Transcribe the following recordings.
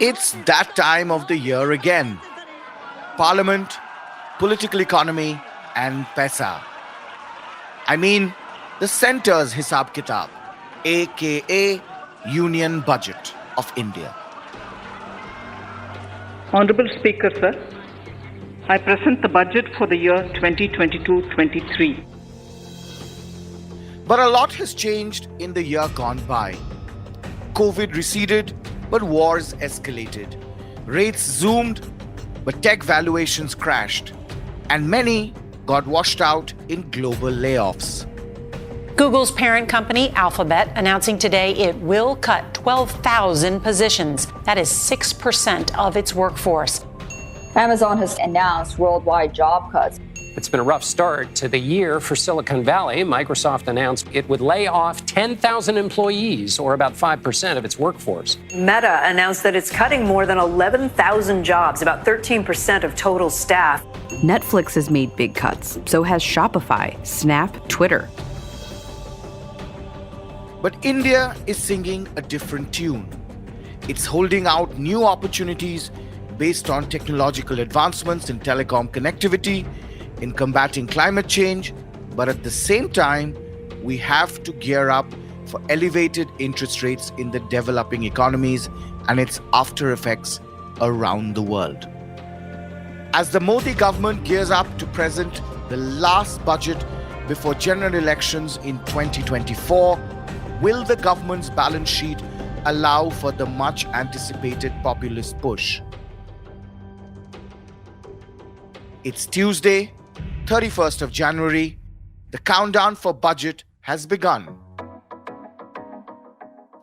It's that time of the year again. Parliament, political economy, and paisa. I mean, the center's Hisab Kitab, aka Union Budget of India. Honorable Speaker, sir, I present the budget for the year 2022-23. But a lot has changed in the year gone by. COVID receded, but wars escalated. Rates zoomed, but tech valuations crashed. And many got washed out in global layoffs. Google's parent company, Alphabet, announcing today it will cut 12,000 positions. That is 6% of its workforce. Amazon has announced worldwide job cuts. It's been a rough start to the year for Silicon Valley. Microsoft announced it would lay off 10,000 employees, or about 5% of its workforce. Meta announced that it's cutting more than 11,000 jobs, about 13% of total staff. Netflix has made big cuts. So has Shopify, Snap, Twitter. But India is singing a different tune. It's holding out new opportunities based on technological advancements in telecom connectivity, in combating climate change, but at the same time, we have to gear up for elevated interest rates in the developing economies and its after effects around the world. As the Modi government gears up to present the last budget before general elections in 2024, will the government's balance sheet allow for the much anticipated populist push? It's Tuesday, 31st of January. The countdown for budget has begun.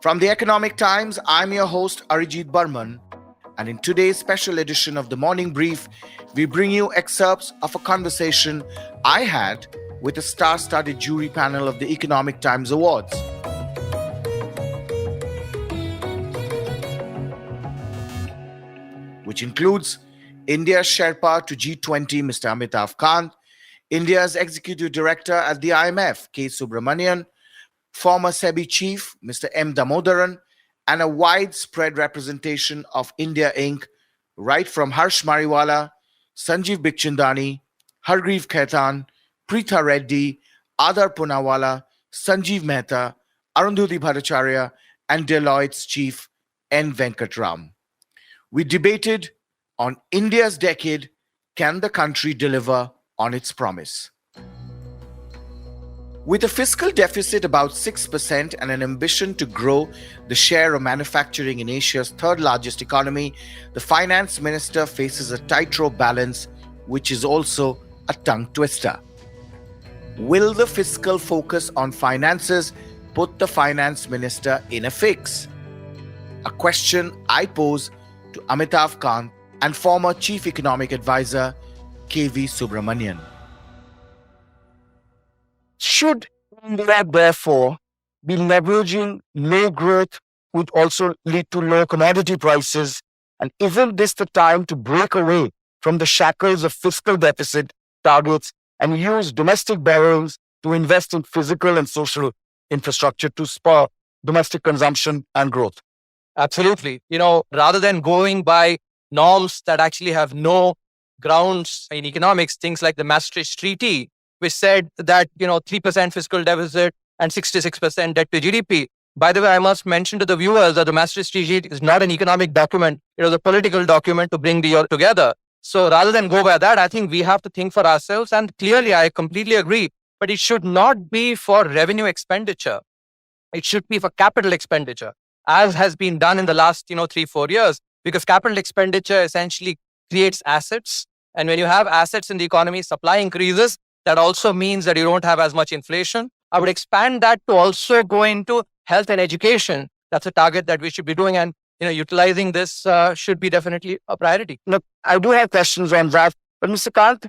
From the Economic Times, I'm your host Arijit Burman, and in today's special edition of the Morning Brief, we bring you excerpts of a conversation I had with a star-studded jury panel of the Economic Times Awards. Which includes India's Sherpa to G20, Mr. Amitav Kant, India's Executive Director at the IMF, K. Subramanian, former SEBI Chief, Mr. M. Damodaran, and a widespread representation of India Inc., right from Harsh Mariwala, Sanjeev Bikhchandani, Hargreav Khaitan, Preetha Reddy, Adar Poonawala, Sanjeev Mehta, Arundhati Bhattacharya, and Deloitte's Chief N. Venkatram. We debated on India's decade, can the country deliver on its promise? With a fiscal deficit about 6% and an ambition to grow the share of manufacturing in Asia's third largest economy, the finance minister faces a tightrope balance, which is also a tongue twister. Will the fiscal focus on finances put the finance minister in a fix? A question I pose to Amitav Kant and former Chief Economic Advisor K.V. Subramanian. Should India, therefore, be leveraging low growth, would also lead to low commodity prices? And isn't this the time to break away from the shackles of fiscal deficit targets and use domestic borrowings to invest in physical and social infrastructure to spur domestic consumption and growth? Absolutely. Rather than going by norms that actually have no grounds in economics, things like the Maastricht Treaty, which said that, 3% fiscal deficit and 66% debt to GDP. By the way, I must mention to the viewers that the Maastricht Treaty is not an economic document. It is a political document to bring the year together. So rather than go by that, I think we have to think for ourselves. And clearly, I completely agree. But it should not be for revenue expenditure. It should be for capital expenditure, as has been done in the last, 3-4 years, because capital expenditure essentially creates assets. And when you have assets in the economy, supply increases. That also means that you don't have as much inflation. I would expand that to also go into health and education. That's a target that we should be doing. And, utilizing this should be definitely a priority. Look, I do have questions on that. But Mr. Kant,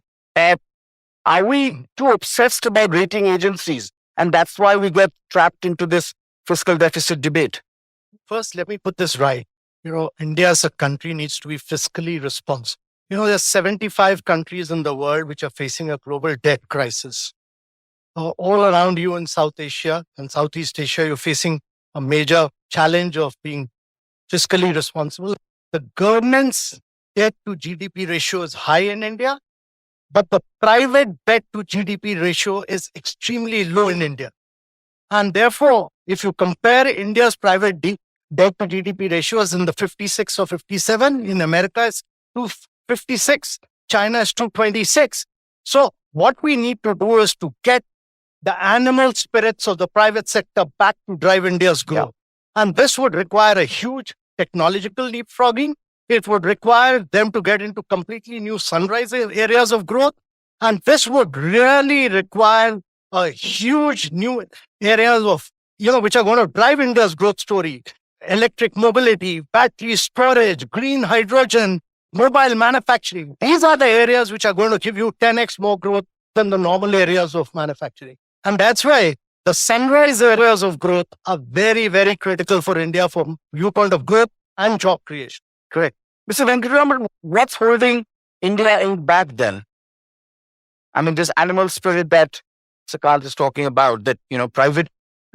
are we too obsessed about rating agencies? And that's why we get trapped into this fiscal deficit debate. First, let me put this right. India as a country needs to be fiscally responsible. There's 75 countries in the world which are facing a global debt crisis. All around you in South Asia and Southeast Asia, you're facing a major challenge of being fiscally responsible. the government's debt to GDP ratio is high in India, but the private debt to GDP ratio is extremely low in India. And therefore, if you compare India's private debt to GDP ratios in the 56 or 57, in America it's 256, China is 226. So what we need to do is to get the animal spirits of the private sector back to drive India's growth. Yeah. And this would require a huge technological leapfrogging. It would require them to get into completely new sunrise areas of growth. And this would really require a huge new areas of, which are going to drive India's growth story. Electric mobility, battery storage, green hydrogen, mobile manufacturing. These are the areas which are going to give you 10x more growth than the normal areas of manufacturing. And that's why the sunrise areas of growth are very, very critical for India from viewpoint of growth and job creation. Correct. Mr. Venkataraman, what's holding India in back then? I mean, this animal spirit that Sakal is talking about, that, private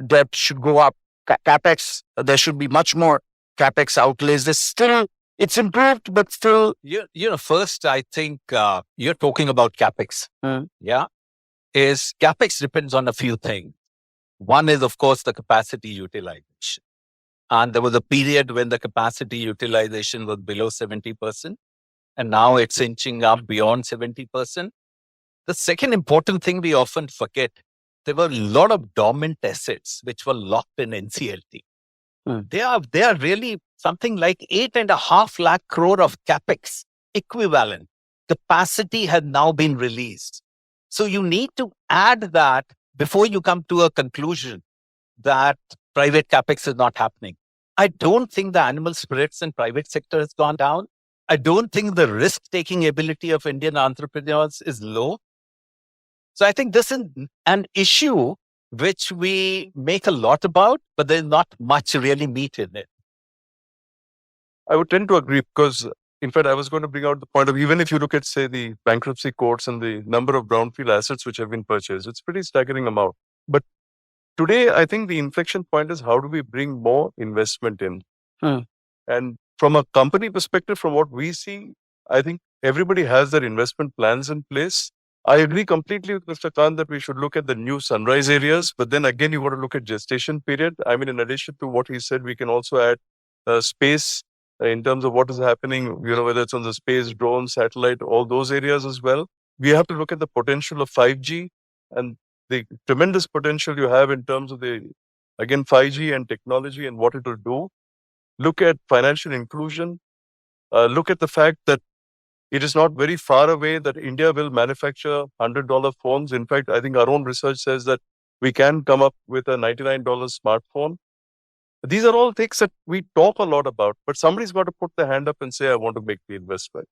debt should go up, capex, there should be much more capex outlays. There's still, it's improved, but still. First, I think you're talking about capex. Yeah. Is capex depends on a few things. One is, of course, the capacity utilization. And there was a period when the capacity utilization was below 70%. And now it's inching up beyond 70%. The second important thing we often forget, there were a lot of dormant assets which were locked in NCLT. They are really something like 8.5 lakh crore of capex equivalent. Capacity has now been released. So you need to add that before you come to a conclusion that private capex is not happening. I don't think the animal spirits in private sector has gone down. I don't think the risk-taking ability of Indian entrepreneurs is low. So I think this is an issue which we make a lot about, but there's not much really meat in it. I would tend to agree because, in fact, I was going to bring out the point of, even if you look at, say, the bankruptcy courts and the number of brownfield assets which have been purchased, it's pretty staggering amount. But today, I think the inflection point is how do we bring more investment in? And from a company perspective, from what we see, I think everybody has their investment plans in place. I agree completely with Mr. Khan that we should look at the new sunrise areas, but then again, you want to look at gestation period. I mean, in addition to what he said, we can also add space in terms of what is happening, whether it's on the space, drone, satellite, all those areas as well. We have to look at the potential of 5G and the tremendous potential you have in terms of 5G and technology and what it will do. Look at financial inclusion. Look at the fact that it is not very far away that India will manufacture $100 phones. In fact, I think our own research says that we can come up with a $99 smartphone. These are all things that we talk a lot about, but somebody's got to put their hand up and say, I want to make the investment.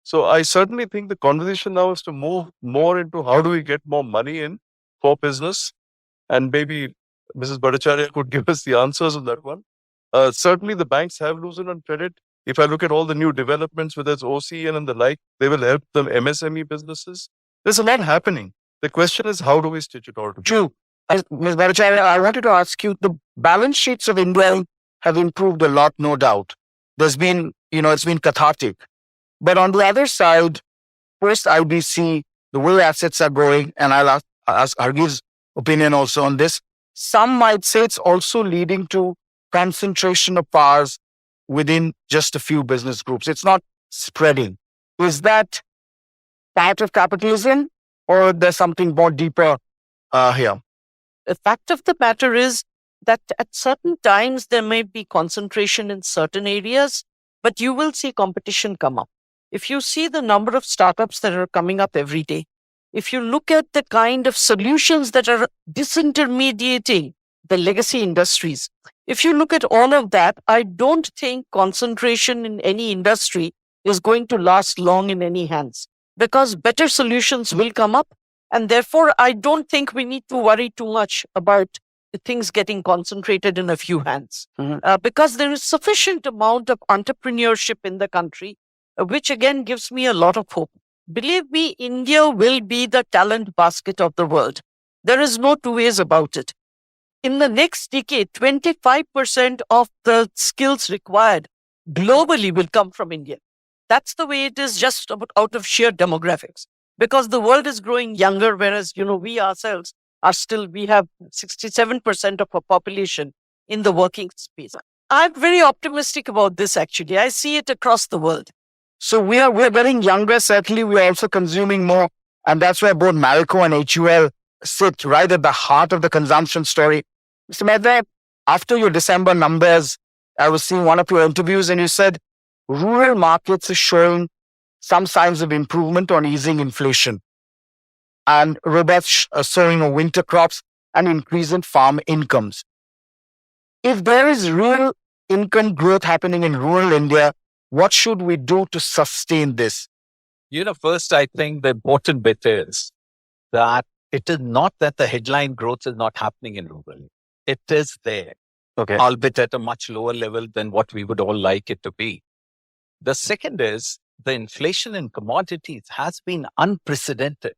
So I certainly think the conversation now is to move more into how do we get more money in for business. And maybe Mrs. Bhattacharya could give us the answers on that one. Certainly the banks have loosened on credit. If I look at all the new developments, whether it's OCN and the like, they will help the MSME businesses. There's a lot happening. The question is, how do we stitch it all together? True. Ms. Bhattacharya, I wanted to ask you, the balance sheets of India have improved a lot, no doubt. There's been, it's been cathartic. But on the other side, first IBC, the way assets are growing, and I'll ask Hargiv's opinion also on this. Some might say it's also leading to concentration of powers within just a few business groups. It's not spreading. Is that part of capitalism or there's something more deeper here? The fact of the matter is that at certain times there may be concentration in certain areas, but you will see competition come up. If you see the number of startups that are coming up every day, if you look at the kind of solutions that are disintermediating the legacy industries, if you look at all of that, I don't think concentration in any industry is going to last long in any hands because better solutions will come up. And therefore, I don't think we need to worry too much about things getting concentrated in a few hands because there is sufficient amount of entrepreneurship in the country, which again gives me a lot of hope. Believe me, India will be the talent basket of the world. There is no two ways about it. In the next decade, 25% of the skills required globally will come from India. That's the way it is, just out of sheer demographics. Because the world is growing younger, whereas, we ourselves we have 67% of our population in the working space. I'm very optimistic about this, actually. I see it across the world. So we're getting younger, certainly we're also consuming more. And that's where both Marico and HUL sit right at the heart of the consumption story. Mr. Mehta, after your December numbers, I was seeing one of your interviews and you said rural markets are showing some signs of improvement on easing inflation and robust sowing of winter crops and increase in farm incomes. If there is real income growth happening in rural India, what should we do to sustain this? First, I think the important bit is that it is not that the headline growth is not happening in rural. It is there, albeit at a much lower level than what we would all like it to be. The second is the inflation in commodities has been unprecedented.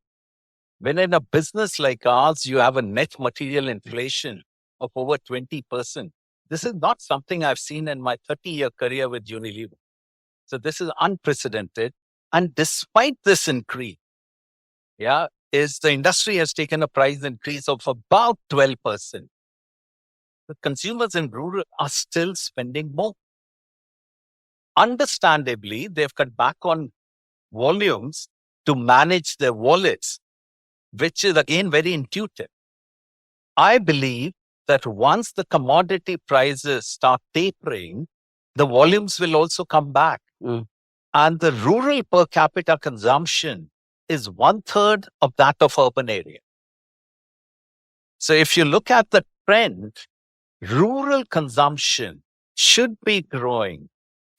When in a business like ours, you have a net material inflation of over 20%. This is not something I've seen in my 30-year career with Unilever. So this is unprecedented. And despite this increase, the industry has taken a price increase of about 12%. The consumers in rural are still spending more. Understandably, they've cut back on volumes to manage their wallets, which is again very intuitive. I believe that once the commodity prices start tapering, the volumes will also come back. And the rural per capita consumption is 1/3 of that of urban area. So if you look at the trend, rural consumption should be growing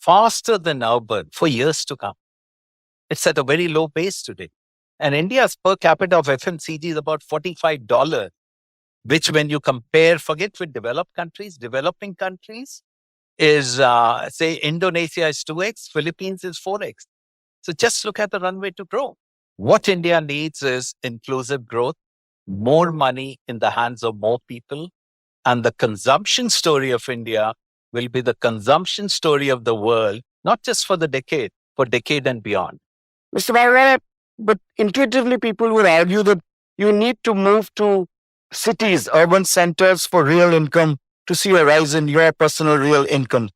faster than urban for years to come. It's at a very low base today. And India's per capita of FMCG is about $45, which when you compare, forget with developing countries is, say, Indonesia is 2x, Philippines is 4x. So just look at the runway to grow. What India needs is inclusive growth, more money in the hands of more people, and the consumption story of India will be the consumption story of the world, not just for the decade, for decade and beyond. Mr. Maharana, but intuitively people would argue that you need to move to cities, urban centers for real income to see a rise in your personal real income.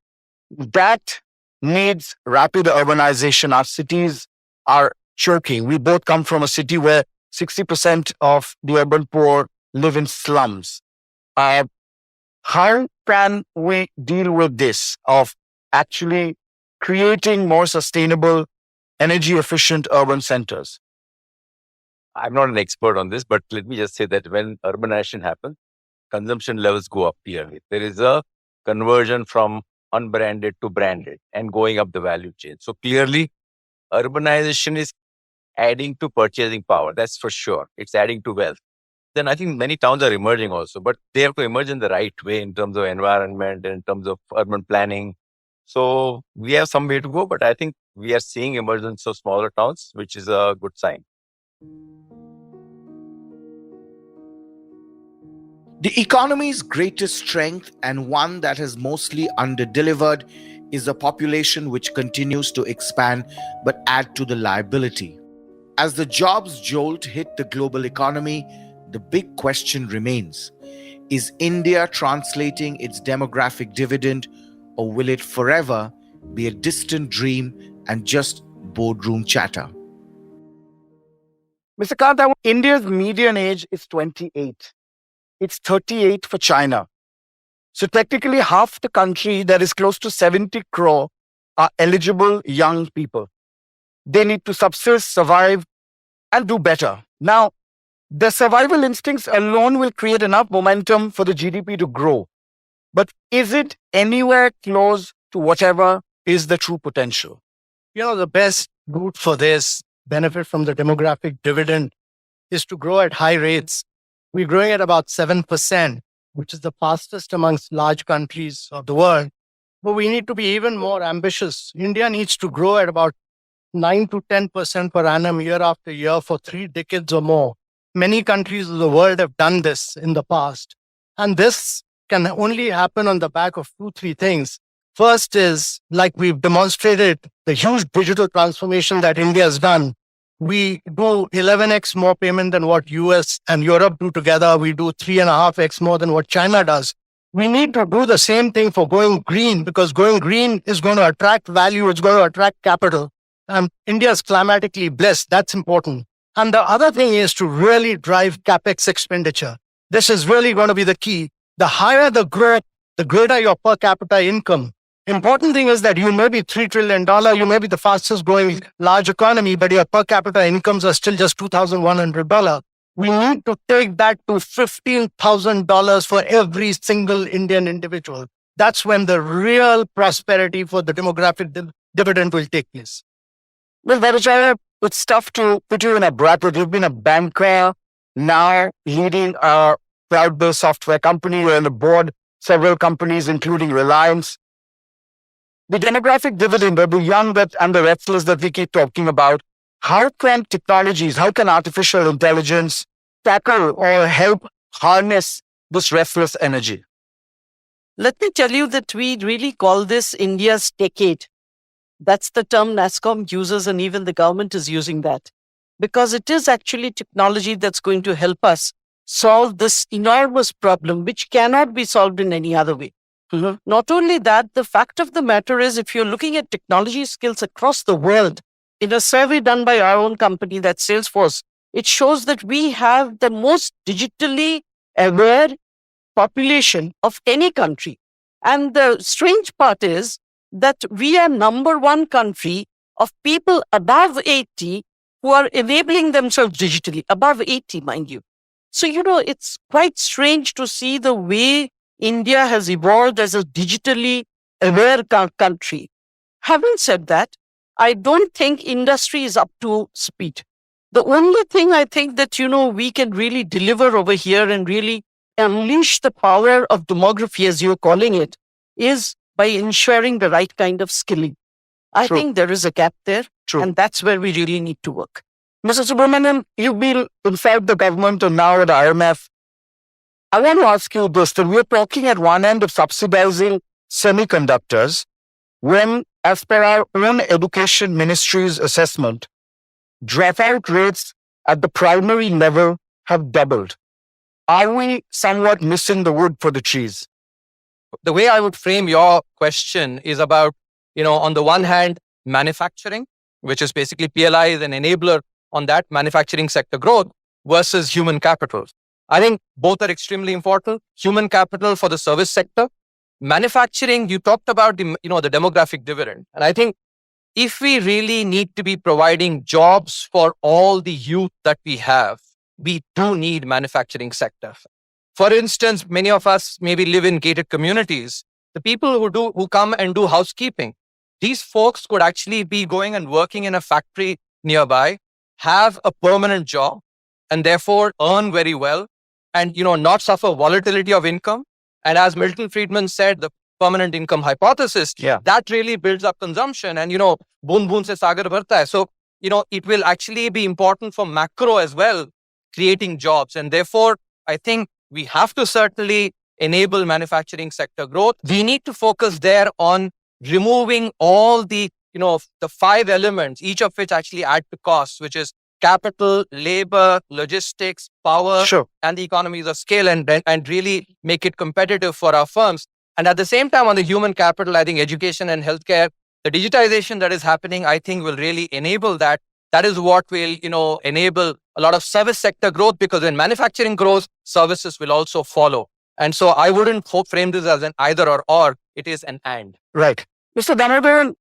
That needs rapid urbanization. Our cities are choking. We both come from a city where 60% of the urban poor live in slums. How can we deal with this of actually creating more sustainable, energy efficient urban centers? I'm not an expert on this, but let me just say that when urbanization happens, consumption levels go up clearly. There is a conversion from unbranded to branded and going up the value chain. So clearly, urbanization is adding to purchasing power. That's for sure. It's adding to wealth. Then I think many towns are emerging also, but they have to emerge in the right way in terms of environment, in terms of urban planning. So we have some way to go, but I think we are seeing emergence of smaller towns, which is a good sign. The economy's greatest strength, and one that has mostly underdelivered, is a population which continues to expand but add to the liability. As the jobs jolt hit the global economy, the big question remains: is India translating its demographic dividend, or will it forever be a distant dream and just boardroom chatter? Mr. Kant, India's median age is 28. It's 38 for China. So technically half the country, that is close to 70 crore, are eligible young people. They need to subsist, survive, and do better. Now, the survival instincts alone will create enough momentum for the GDP to grow. But is it anywhere close to whatever is the true potential? The best route for this benefit from the demographic dividend is to grow at high rates. We're growing at about 7%, which is the fastest amongst large countries of the world. But we need to be even more ambitious. India needs to grow at about 9 to 10% per annum year after year for 3 decades or more. Many countries of the world have done this in the past. And this can only happen on the back of 2-3 things. First is, like we've demonstrated, the huge digital transformation that India has done. We do 11x more payment than what US and Europe do together. We do 3.5x more than what China does. We need to do the same thing for going green, because going green is going to attract value, it's going to attract capital. And India is climatically blessed. That's important. And the other thing is to really drive capex expenditure. This is really going to be the key. The higher the growth, the greater your per capita income. Important thing is that you may be $3 trillion, you may be the fastest growing large economy, but your per capita incomes are still just $2,100. We need to take that to $15,000 for every single Indian individual. That's when the real prosperity for the demographic dividend will take place. Well, Vijaya, it's tough to put you in a bracket. You've been a banker, now leading a cloud-based software company. You're on the board, several companies, including Reliance. The demographic dividend, the young and the restless that we keep talking about, how can technologies, how can artificial intelligence tackle or help harness this restless energy? Let me tell you that we really call this India's decade. That's the term NASSCOM uses, and even the government is using that. Because it is actually technology that's going to help us solve this enormous problem, which cannot be solved in any other way. Not only that, the fact of the matter is, if you're looking at technology skills across the world, in a survey done by our own company, that's Salesforce, it shows that we have the most digitally aware population of any country. And the strange part is that we are number one country of people above 80 who are enabling themselves digitally, above 80, mind you. So, it's quite strange to see the way India has evolved as a digitally aware country. Having said that, I don't think industry is up to speed. The only thing I think that, we can really deliver over here and really unleash the power of demography, as you're calling it, is by ensuring the right kind of skilling. I think there is a gap there, and that's where we really need to work. Mr. Subramanian, you've been inside the government and now at IMF. I want to ask you this, that we're talking at one end of subsidizing semiconductors when, as per our own education ministry's assessment, dropout rates at the primary level have doubled. Are we somewhat missing the wood for the trees? The way I would frame your question is about, on the one hand, manufacturing, which is basically PLI is an enabler on that manufacturing sector growth, versus human capital. I think both are extremely important. Human capital for the service sector. Manufacturing, you talked about the demographic dividend. And I think if we really need to be providing jobs for all the youth that we have, we do need manufacturing sector. For instance, many of us maybe live in gated communities. The people who come and do housekeeping, these folks could actually be going and working in a factory nearby, have a permanent job, and therefore earn very well, and not suffer volatility of income. And as Milton Friedman said, the permanent income hypothesis, that really builds up consumption. And boon boon se sagar bharta hai. So it will actually be important for macro as well, creating jobs. And therefore, I think we have to certainly enable manufacturing sector growth. We need to focus there on removing all the the 5 elements, each of which actually add to costs, which is capital, labor, logistics, power, and the economies of scale, and really make it competitive for our firms. And at the same time, on the human capital, I think education and healthcare, the digitization that is happening, I think will really enable that. That is what will, enable a lot of service sector growth, because when manufacturing grows, services will also follow. And so I wouldn't frame this as an either or, it is an and. Right. Mr. Dhanarjan,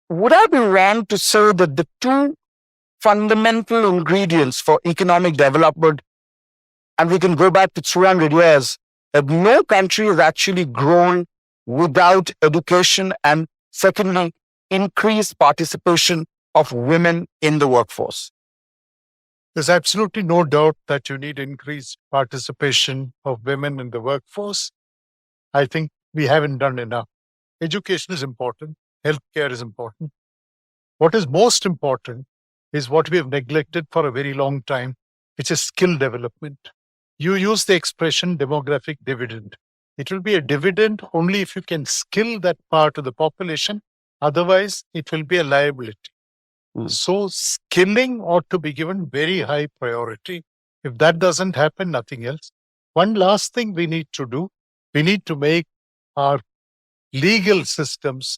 would I be wrong to say that the two fundamental ingredients for economic development, and we can go back to 300 years, that no country has actually grown without education and, secondly, increased participation of women in the workforce? There's absolutely no doubt that you need increased participation of women in the workforce. I think we haven't done enough. Education is important. Healthcare is important. What is most important is what we have neglected for a very long time, which is skill development. You use the expression demographic dividend. It will be a dividend only if you can skill that part of the population. Otherwise, it will be a liability. So skilling ought to be given very high priority. If that doesn't happen, nothing else. One last thing we need to do, we need to make our legal systems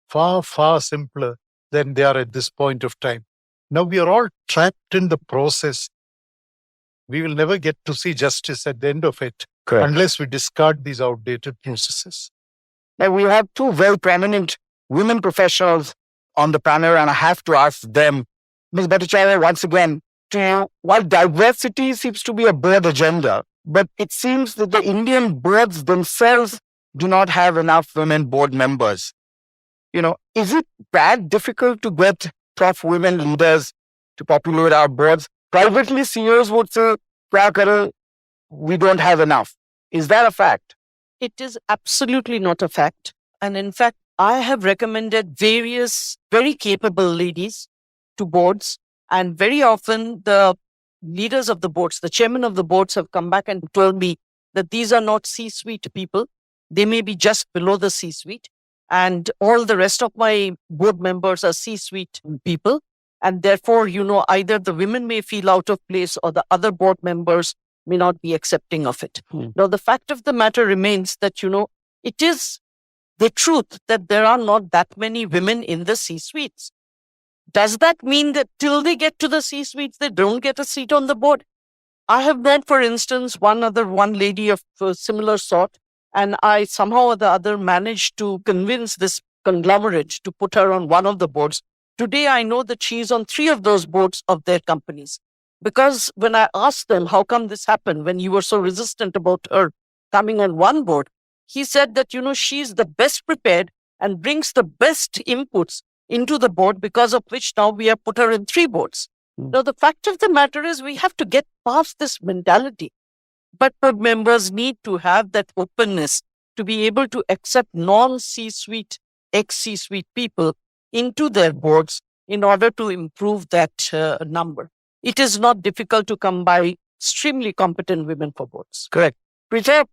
far, far simpler than they are at this point of time. Now we are all trapped in the process. We will never get to see justice at the end of it unless we discard these outdated processes. Now, we have two very prominent women professionals on the panel, and I have to ask them, Ms. Bhattacharya, once again, while diversity seems to be a broad agenda, but it seems that the Indian boards themselves do not have enough women board members. Is it that difficult to get tough women leaders to populate our boards? Privately, CEOs would say, we don't have enough. Is that a fact? It is absolutely not a fact. And in fact, I have recommended various very capable ladies to boards. And very often the leaders of the boards, the chairman of the boards have come back and told me that these are not C-suite people. They may be just below the C-suite. And all the rest of my board members are C-suite people. And therefore, either the women may feel out of place or the other board members may not be accepting of it. Now, the fact of the matter remains that, it is the truth that there are not that many women in the C-suites. Does that mean that till they get to the C-suites, they don't get a seat on the board? I have met, for instance, one lady of a similar sort, and I somehow or the other managed to convince this conglomerate to put her on one of the boards. Today, I know that she's on 3 of those boards of their companies. Because when I asked them, how come this happened when you were so resistant about her coming on one board, he said that, she's the best prepared and brings the best inputs into the board, because of which now we have put her in 3 boards. Now, the fact of the matter is we have to get past this mentality. But board members need to have that openness to be able to accept non-C-suite, ex-C-suite people into their boards in order to improve that number. It is not difficult to come by extremely competent women for boards. Correct. Richa,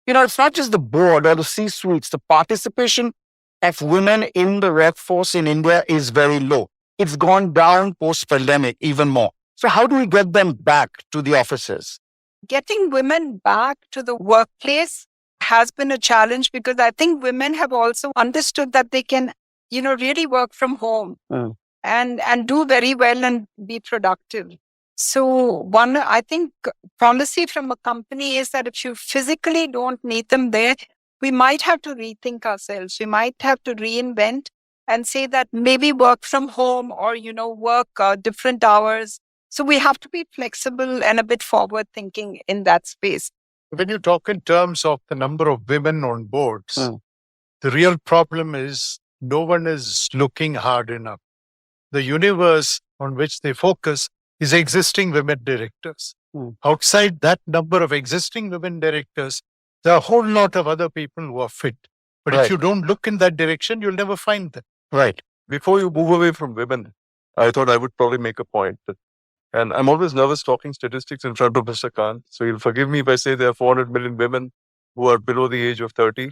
it's not just the board or the C-suites. The participation of women in the workforce in India is very low. It's gone down post-pandemic even more. So how do we get them back to the offices? Getting women back to the workplace has been a challenge, because I think women have also understood that they can, really work from home and do very well and be productive. So one, I think, policy from a company is that if you physically don't need them there, we might have to rethink ourselves. We might have to reinvent and say that maybe work from home or, work different hours. So we have to be flexible and a bit forward thinking in that space. When you talk in terms of the number of women on boards, the real problem is no one is looking hard enough. The universe on which they focus is existing women directors. Outside that number of existing women directors, there are a whole lot of other people who are fit. But if you don't look in that direction, you'll never find them. Right. Before you move away from women, I thought I would probably make a point. And I'm always nervous talking statistics in front of Mr. Khan. So you'll forgive me if I say there are 400 million women who are below the age of 30,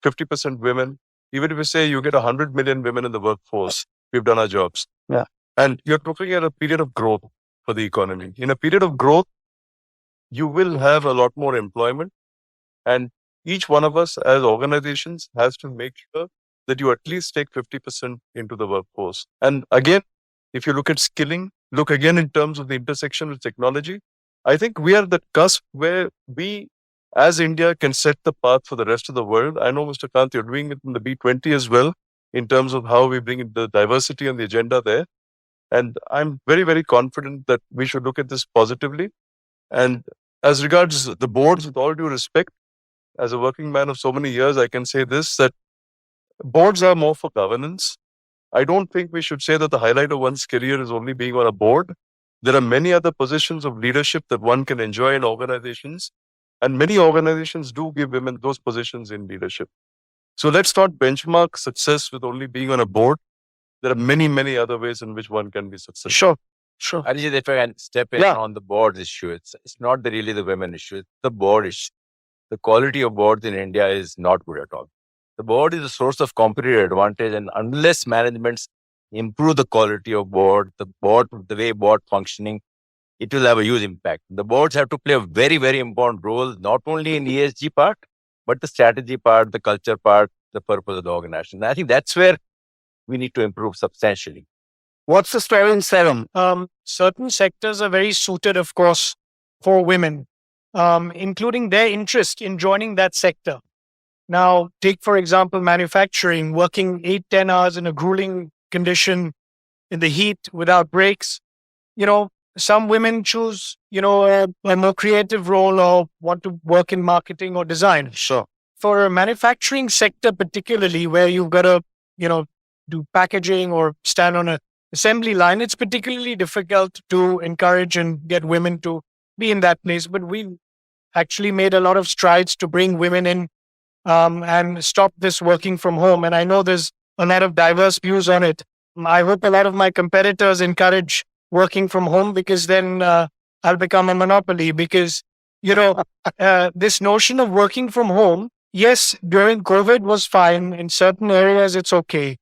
50% women. Even if you say you get 100 million women in the workforce, we've done our jobs. Yeah. And you're looking at a period of growth for the economy. In a period of growth, you will have a lot more employment. And each one of us as organizations has to make sure that you at least take 50% into the workforce. And again, if you look at skilling, look again in terms of the intersection with technology, I think we are at the cusp where we, as India, can set the path for the rest of the world. I know, Mr. Kant, you're doing it in the B20 as well, in terms of how we bring the diversity on the agenda there. And I'm very, very confident that we should look at this positively. And as regards the boards, with all due respect, as a working man of so many years, I can say this, that boards are more for governance. I don't think we should say that the highlight of one's career is only being on a board. There are many other positions of leadership that one can enjoy in organizations. And many organizations do give women those positions in leadership. So let's not benchmark success with only being on a board. There are many, many other ways in which one can be successful. Sure. Arijit, if I can step in on the board issue, it's not really the women issue, it's the board issue. the quality of boards in India is not good at all. The board is a source of competitive advantage, and unless managements improve the quality of the way board functioning, it will have a huge impact. The boards have to play a very, very important role, not only in ESG part, but the strategy part, the culture part, the purpose of the organization. And I think that's where we need to improve substantially. What's the story in Serum? Certain sectors are very suited, of course, for women, including their interest in joining that sector. Now, take, for example, manufacturing, working 8-10 hours in a grueling condition in the heat without breaks. Some women choose, a more creative role or want to work in marketing or design. Sure. For a manufacturing sector, particularly where you've got to, do packaging or stand on an assembly line, it's particularly difficult to encourage and get women to be in that place. But we've actually made a lot of strides to bring women in and stop this working from home. And I know there's a lot of diverse views on it. I hope a lot of my competitors encourage working from home, because then I'll become a monopoly. Because, this notion of working from home, yes, during COVID was fine. In certain areas, it's okay.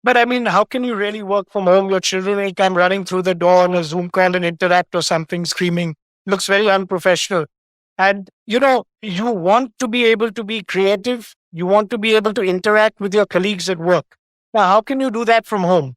But I mean, how can you really work from home? Your children will come running through the door on a Zoom call and interact or something, screaming. Looks very unprofessional. And, you want to be able to be creative. You want to be able to interact with your colleagues at work. Now, how can you do that from home?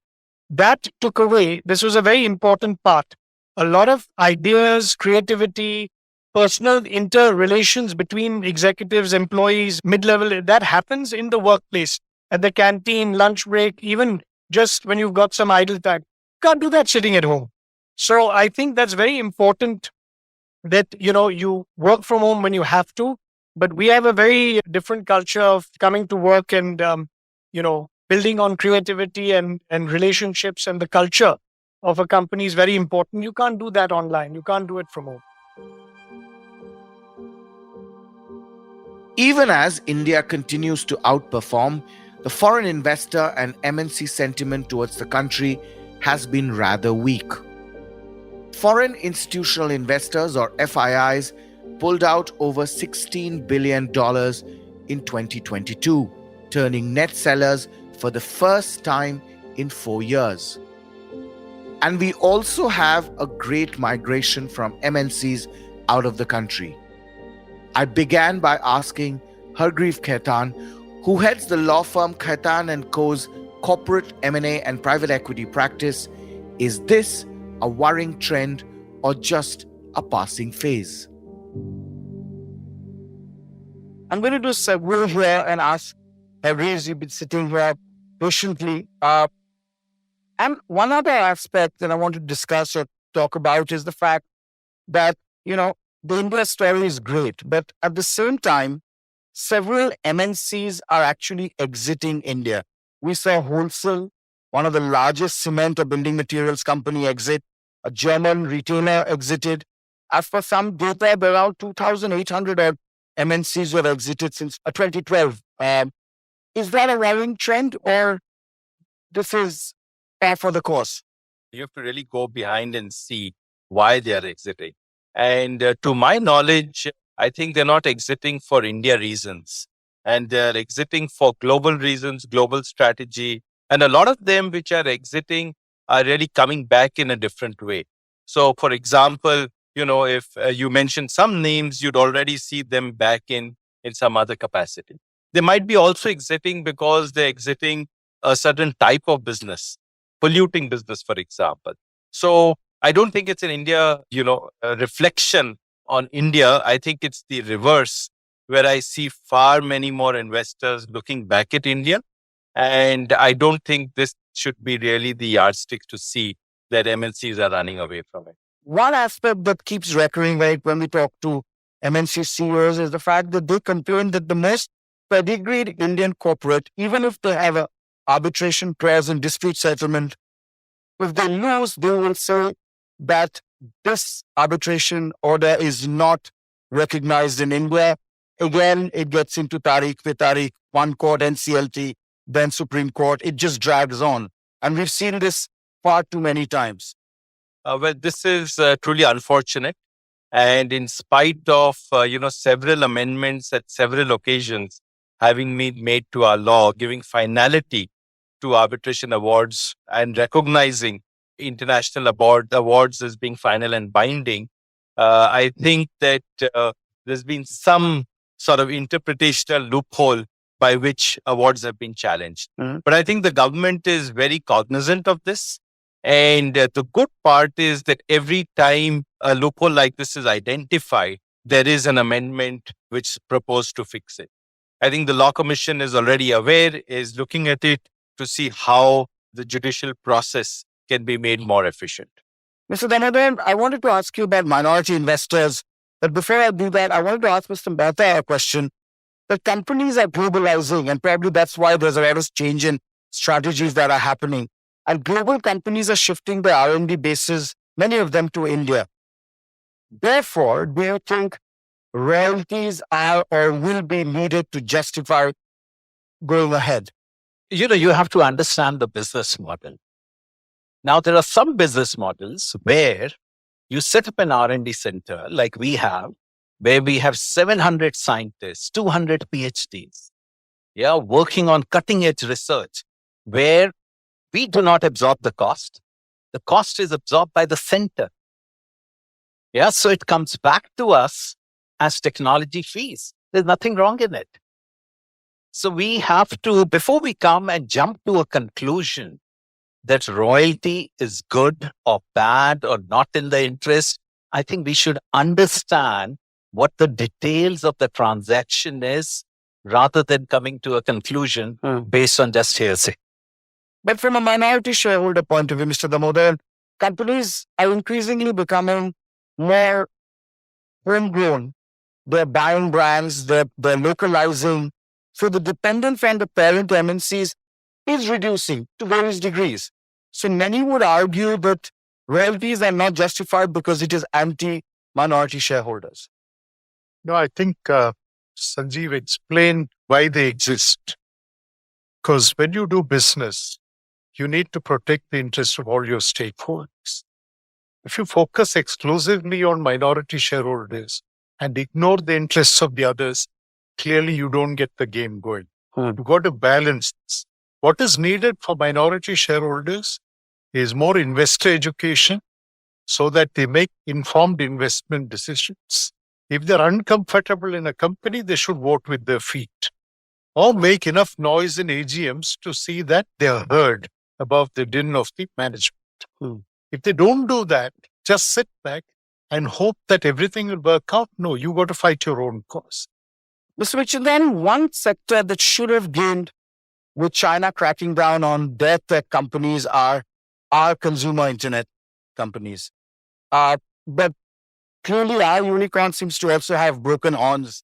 That took away, this was a very important part. A lot of ideas, creativity, personal interrelations between executives, employees, mid-level, that happens in the workplace, at the canteen, lunch break, even just when you've got some idle time. You can't do that sitting at home. So I think that's very important that, you work from home when you have to, but we have a very different culture of coming to work and, building on creativity and relationships, and the culture of a company is very important. You can't do that online. You can't do it from home. Even as India continues to outperform, the foreign investor and MNC sentiment towards the country has been rather weak. Foreign institutional investors, or FIIs, pulled out over $16 billion in 2022, turning net sellers for the first time in 4 years. And we also have a great migration from MNCs out of the country. I began by asking Hargreave Khaitan, who heads the law firm Khaitan & Co.'s corporate M&A and private equity practice, is this a worrying trend or just a passing phase? I'm going to do several here and ask Hargreave, you've been sitting here patiently. And one other aspect that I want to discuss or talk about is the fact that, the India story is great, but at the same time, several MNCs are actually exiting India. We saw Wholesale, one of the largest cement or building materials company, exit. A German retailer exited. As for some data, around 2,800 odd MNCs were exited since 2012. Is that a worrying trend, or this is par for the course? You have to really go behind and see why they are exiting. And to my knowledge, I think they're not exiting for India reasons. And they're exiting for global reasons, global strategy. And a lot of them which are exiting are really coming back in a different way. So, for example, if you mention some names, you'd already see them back in some other capacity. They might be also exiting because they're exiting a certain type of business, polluting business, for example. So I don't think it's an India, a reflection on India. I think it's the reverse, where I see far many more investors looking back at India. And I don't think this should be really the yardstick to see that MNCs are running away from it. One aspect that keeps recurring, right, when we talk to MNC CEOs is the fact that they confirm that the most pedigreed Indian corporate, even if they have a arbitration prayers and dispute settlement, if they lose, they will say that this arbitration order is not recognized in India. Again, it gets into Tariq pe Tariq, one court, NCLT, then Supreme Court. It just drags on. And we've seen this far too many times. Well, this is truly unfortunate. And in spite of, several amendments at several occasions having been made to our law, giving finality to arbitration awards and recognizing international awards as being final and binding, I think that there's been some sort of interpretational loophole by which awards have been challenged. But I think the government is very cognizant of this. And the good part is that every time a loophole like this is identified, there is an amendment which proposed to fix it. I think the Law Commission is already aware, is looking at it to see how the judicial process can be made more efficient. Mr. Damodar, I wanted to ask you about minority investors. But before I do that, I wanted to ask Mr. Mehta a question. The companies are globalizing, and probably that's why there's a lot of change in strategies that are happening. And global companies are shifting their R&D bases, many of them to India. Therefore, do you think royalties are or will be needed to justify going ahead? You have to understand the business model. Now, there are some business models where you set up an R&D center like we have, where we have 700 scientists, 200 PhDs, working on cutting edge research, where we do not absorb the cost. The cost is absorbed by the center. So it comes back to us as technology fees. There's nothing wrong in it. So we have to, before we come and jump to a conclusion that royalty is good or bad or not in the interest, I think we should understand what the details of the transaction is rather than coming to a conclusion based on just hearsay. But from a minority shareholder point of view, Mr. Damodar, companies are increasingly becoming more homegrown. They're buying brands, they're localizing. So the dependence on the parent MNCs is reducing to various degrees. So many would argue that royalties are not justified because it is anti-minority shareholders. No, I think Sanjeev explained why they exist. Because when you do business, you need to protect the interests of all your stakeholders. If you focus exclusively on minority shareholders and ignore the interests of the others, clearly you don't get the game going. You've got to balance this. What is needed for minority shareholders is more investor education so that they make informed investment decisions. If they're uncomfortable in a company, they should vote with their feet or make enough noise in AGMs to see that they're heard above the din of the management. If they don't do that, just sit back and hope that everything will work out. No, you got to fight your own cause. Mr. Mitchell, then one sector that should have gained with China cracking down on their tech companies are consumer internet companies. But clearly our unicorn seems to also have broken horns.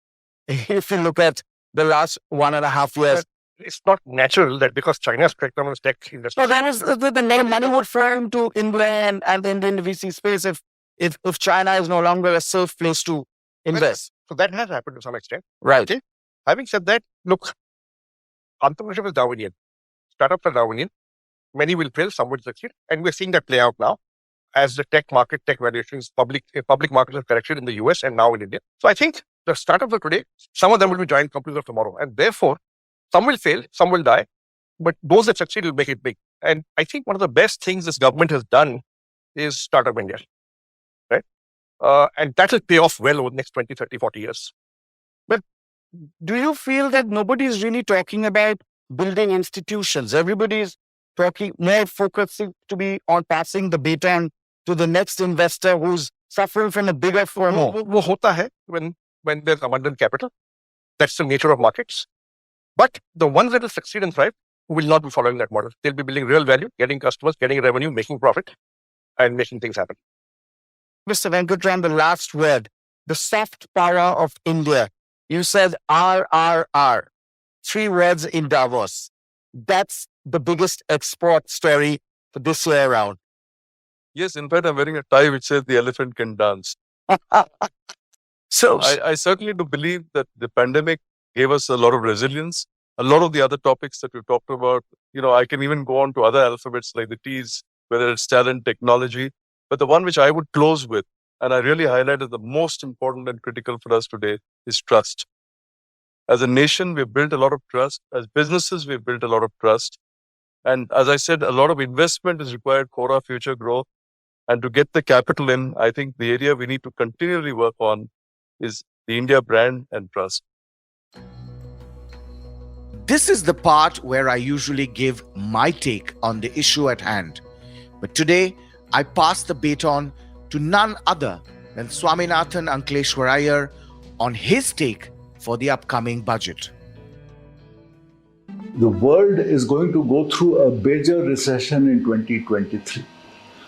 If you look at the last 1.5 years. It's not natural that because China's cracked down on tech industry. No, that is the money would flow to England and then in the VC space if China is no longer a safe place to invest. So that has happened to some extent. Right. Okay. Having said that, look, entrepreneurship is Darwinian. Startups are Darwinian. Many will fail, some will succeed. And we're seeing that play out now as the tech valuations, public markets have corrected in the US and now in India. So I think the startups of today, some of them will be giant companies of tomorrow. And therefore, some will fail, some will die. But those that succeed will make it big. And I think one of the best things this government has done is Startup India. Right? And that will pay off well over the next 20, 30, 40 years. But do you feel that nobody is really talking about building institutions? Everybody is talking, more focusing to be on passing the baton to the next investor who's suffering from a bigger FOMO. Wo hota hai when there's abundant capital. That's the nature of markets. But the ones that will succeed and thrive will not be following that model. They'll be building real value, getting customers, getting revenue, making profit, and making things happen. Mr. Venkatram, the last word, the soft power of India. You said RRR, 3 words in Davos. That's the biggest export story for this way around. Yes, in fact, I'm wearing a tie which says the elephant can dance. So I certainly do believe that the pandemic gave us a lot of resilience. A lot of the other topics that we talked about, I can even go on to other alphabets like the T's, whether it's talent, technology. But the one which I would close with And I really highlighted the most important and critical for us today is trust. As a nation, we've built a lot of trust. As businesses, we've built a lot of trust. And as I said, a lot of investment is required for our future growth. And to get the capital in, I think the area we need to continually work on is the India brand and trust. This is the part where I usually give my take on the issue at hand. But today, I pass the baton to none other than Swaminathan Ankleshwarayar on his take for the upcoming budget. The world is going to go through a major recession in 2023.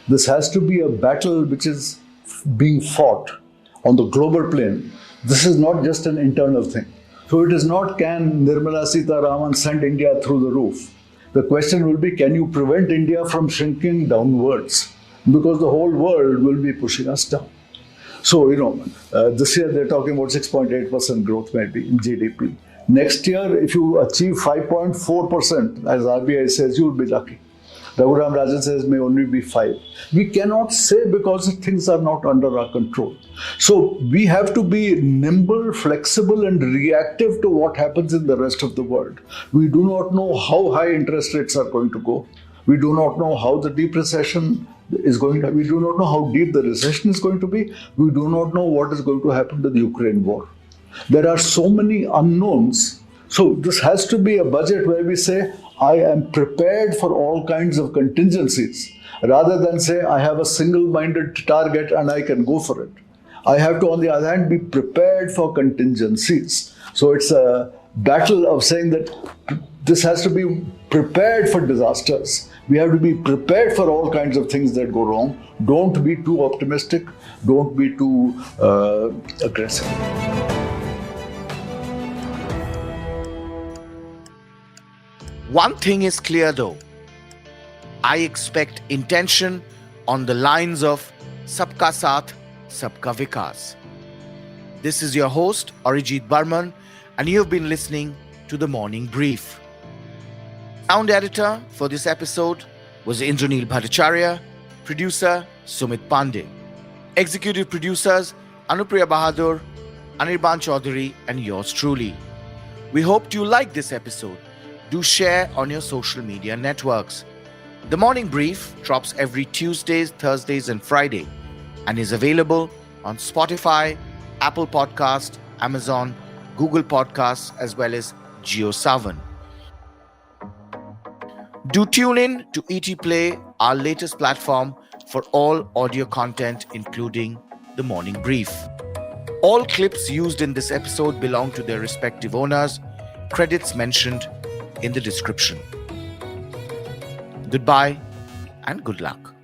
This has to be a battle which is being fought on the global plane. This is not just an internal thing. So it is not, can Nirmala Sitharaman send India through the roof? The question will be, can you prevent India from shrinking downwards? Because the whole world will be pushing us down. So, this year they're talking about 6.8% growth maybe in GDP. Next year, if you achieve 5.4%, as RBI says, you'll be lucky. Raghuram Rajan says may only be 5. We cannot say because things are not under our control. So we have to be nimble, flexible and reactive to what happens in the rest of the world. We do not know how high interest rates are going to go. We do not know how the deep recession is going to, we do not know how deep the recession is going to be. We do not know what is going to happen to the Ukraine war. There are so many unknowns. So this has to be a budget where we say, I am prepared for all kinds of contingencies, rather than say, I have a single-minded target and I can go for it. I have to, on the other hand, be prepared for contingencies. So it's a battle of saying that this has to be prepared for disasters. We have to be prepared for all kinds of things that go wrong. Don't be too optimistic. Don't be too aggressive. One thing is clear though. I expect intention on the lines of Sabka Saath, Sabka Vikas. This is your host, Arijit Barman, and you have been listening to The Morning Brief. Sound editor for this episode was Indranil Bhattacharya, producer Sumit Pandey. Executive producers Anupriya Bahadur, Anirban Chaudhary, and yours truly. We hope you like this episode. Do share on your social media networks. The Morning Brief drops every Tuesdays, Thursdays, and Friday and is available on Spotify, Apple Podcast, Amazon, Google Podcasts, as well as JioSaavn. Do tune in to ET Play, our latest platform for all audio content, including The Morning Brief. All clips used in this episode belong to their respective owners. Credits mentioned in the description. Goodbye and good luck.